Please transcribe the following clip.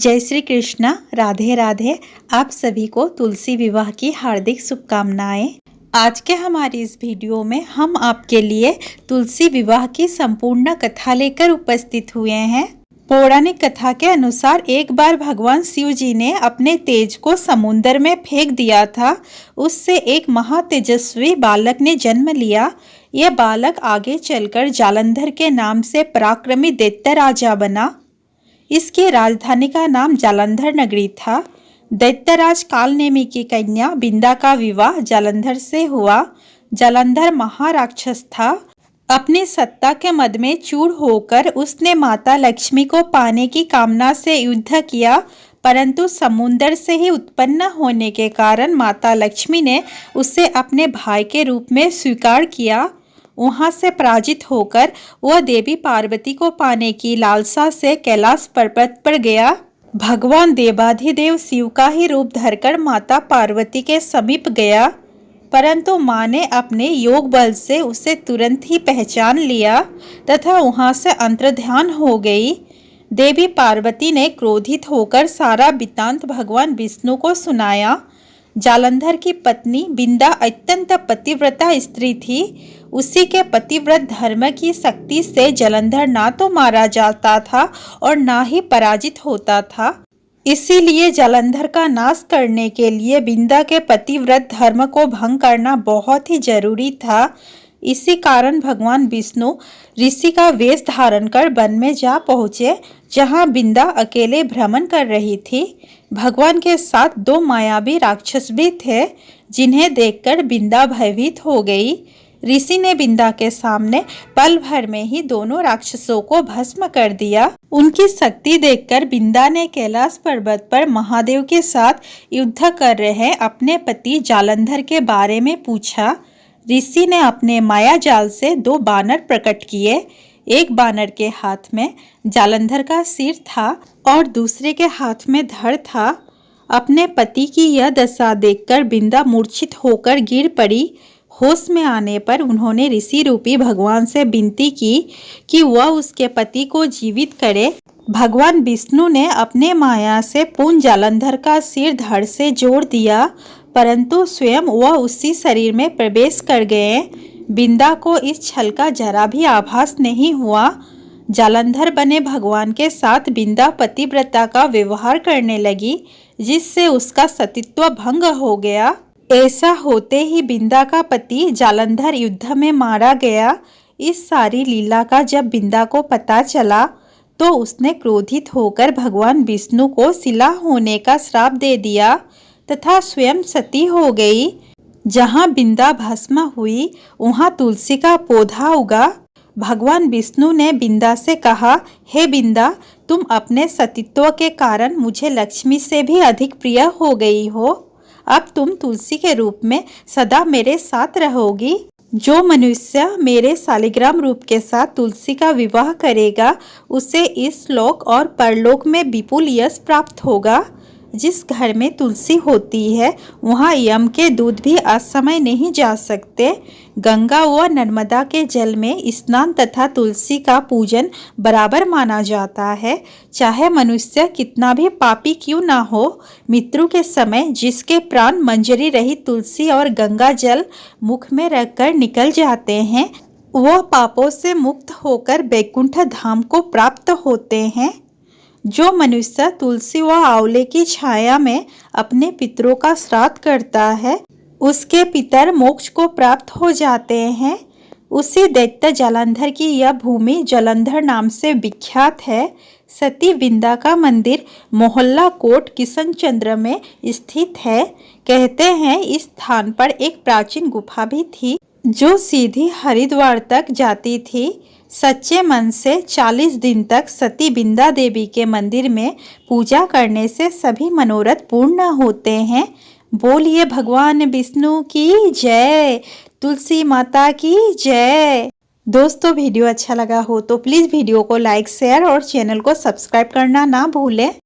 जय श्री कृष्णा। राधे राधे। आप सभी को तुलसी विवाह की हार्दिक शुभकामनाएं। आज के हमारी इस वीडियो में हम आपके लिए तुलसी विवाह की संपूर्ण कथा लेकर उपस्थित हुए हैं। पौराणिक कथा के अनुसार एक बार भगवान शिव जी ने अपने तेज को समुद्र में फेंक दिया था। उससे एक महातेजस्वी बालक ने जन्म लिया। यह बालक आगे चलकर जालंधर के नाम से पराक्रमी दैत्य राजा बना। इसकी राजधानी का नाम जालंधर नगरी था। दैत्यराज कालनेमी की कन्या बिंदा का विवाह जालंधर से हुआ। जालंधर महाराक्षस था। अपनी सत्ता के मद में चूर होकर उसने माता लक्ष्मी को पाने की कामना से युद्ध किया, परंतु समुद्र से ही उत्पन्न होने के कारण माता लक्ष्मी ने उसे अपने भाई के रूप में स्वीकार किया। वहां से पराजित होकर वह देवी पार्वती को पाने की लालसा से कैलाश पर्वत पर गया। भगवान देवाधिदेव शिव का ही रूप धरकर माता पार्वती के समीप गया, परंतु मां ने अपने योग बल से उसे तुरंत ही पहचान लिया तथा वहां से अंतर्ध्यान हो गई। देवी पार्वती ने क्रोधित होकर सारा वृत्तांत भगवान विष्णु को सुनाया। जालंधर की पत्नी बिंदा अत्यंत पतिव्रता स्त्री थी। उसी के पतिव्रत धर्म की शक्ति से जालंधर ना तो मारा जाता था और ना ही पराजित होता था। इसीलिए जालंधर का नाश करने के लिए बिंदा के पतिव्रत धर्म को भंग करना बहुत ही जरूरी था। इसी कारण भगवान विष्णु ऋषि का वेश धारण कर वन में जा पहुँचे, जहाँ बिंदा अकेले भ्रमण कर रही थी। भगवान के साथ दो मायावी राक्षस भी थे, जिन्हें देखकर बिंदा भयभीत हो गई। ऋषि ने बिंदा के सामने पल भर में ही दोनों राक्षसों को भस्म कर दिया। उनकी शक्ति देखकर बिंदा ने कैलाश पर्वत पर महादेव के साथ युद्ध कर रहे अपने पति जालंधर के बारे में पूछा। ऋषि ने अपने माया जाल से दो बानर प्रकट किए। एक बानर के हाथ में जालंधर का सिर था और दूसरे के हाथ में धड़ था। अपने पति की यह दशा देखकर बिंदा मूर्छित होकर गिर पड़ी। होश में आने पर उन्होंने ऋषि रूपी भगवान से विनती की कि वह उसके पति को जीवित करे। भगवान विष्णु ने अपने माया से पुनः जालंधर का सिर धड़ से जोड़ दिया, परंतु स्वयं वह उसी शरीर में प्रवेश कर गए। बिंदा को इस छल का जरा भी आभास नहीं हुआ। जालंधर बने भगवान के साथ बिंदा पतिव्रता का व्यवहार करने लगी, जिससे उसका सतीत्व भंग हो गया। ऐसा होते ही बिंदा का पति जालंधर युद्ध में मारा गया। इस सारी लीला का जब बिंदा को पता चला तो उसने क्रोधित होकर भगवान विष्णु को शिला होने का श्राप दे दिया तथा स्वयं सती हो गई। जहाँ बिंदा भस्म हुई वहाँ तुलसी का पौधा उगा। भगवान विष्णु ने बिंदा से कहा, हे बिंदा, तुम अपने सतीत्व के कारण मुझे लक्ष्मी से भी अधिक प्रिय हो गई हो। अब तुम तुलसी के रूप में सदा मेरे साथ रहोगी। जो मनुष्य मेरे शालिग्राम रूप के साथ तुलसी का विवाह करेगा, उसे इस लोक और परलोक में विपुल यश प्राप्त होगा। जिस घर में तुलसी होती है वहाँ यम के दूत भी असमय नहीं जा सकते। गंगा व नर्मदा के जल में स्नान तथा तुलसी का पूजन बराबर माना जाता है। चाहे मनुष्य कितना भी पापी क्यों ना हो, मृत्यु के समय जिसके प्राण मंजरी रहित तुलसी और गंगा जल मुख में रखकर निकल जाते हैं, वह पापों से मुक्त होकर वैकुंठ धाम को प्राप्त होते हैं। जो मनुष्य तुलसी व आंवले की छाया में अपने पितरों का श्राद्ध करता है, उसके पितर मोक्ष को प्राप्त हो जाते हैं। उसी दैत्य जालंधर की यह भूमि जालंधर नाम से विख्यात है। सती बिंदा का मंदिर मोहल्ला कोट किशनचंद्र में स्थित है। कहते हैं इस स्थान पर एक प्राचीन गुफा भी थी, जो सीधी हरिद्वार तक जाती थी। सच्चे मन से 40 दिन तक सती बिंदा देवी के मंदिर में पूजा करने से सभी मनोरथ पूर्ण होते हैं। बोलिए भगवान विष्णु की जय, तुलसी माता की जय। दोस्तों, वीडियो अच्छा लगा हो तो प्लीज़ वीडियो को लाइक, शेयर और चैनल को सब्सक्राइब करना ना भूलें।